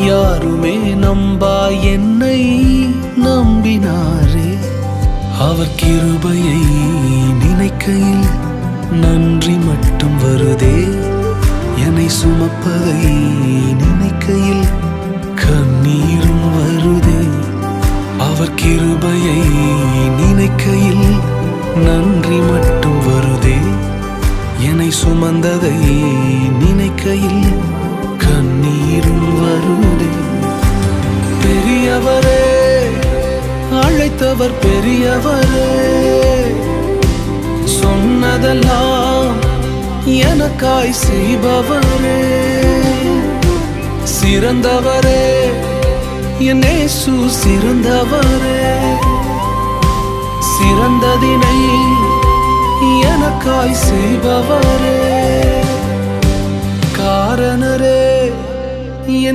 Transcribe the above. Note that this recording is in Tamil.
யாருமே நம்பா என்னை நம்பினாரே. அவர் கிருபையை நினைக்கையில் நன்றி மட்டும் வருதே. என்னை சுமப்பதை நினைக்கையில் கண்ணீரும் வருதே. அவர் கிருபையை நினைக்கையில் நன்றி மட்டும் வருதே. என்னை சுமந்ததை நினைக்கையில் கண்ணீரும் வருதே. பெரியவரே, அழைத்தவர் பெரியவரே, சொன்னதெல்லாம் எனக்காய் செய்பவரே. சிறந்தவரே, என் இயேசு சிறந்தவரே. சிறந்ததினை எனக்காய் செய்பவரே. காரணரே,